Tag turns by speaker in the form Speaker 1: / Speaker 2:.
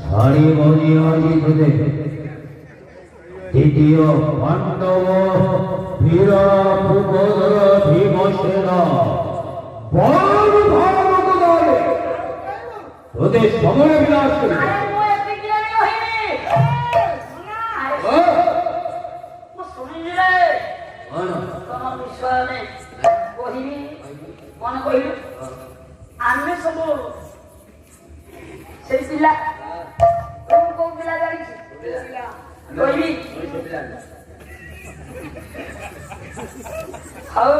Speaker 1: ছাড়ি বলি আজি তোদের দ্বিতীয় পাণ্ডব বীর ভূপধর ভীমসেন তোদের সময় বিনাশ করে
Speaker 2: ଆମେ ସବୁ ସେଇ ପିଲା କୋଉ ପିଲା ଜାଣିଛୁ କହିବି ହଉ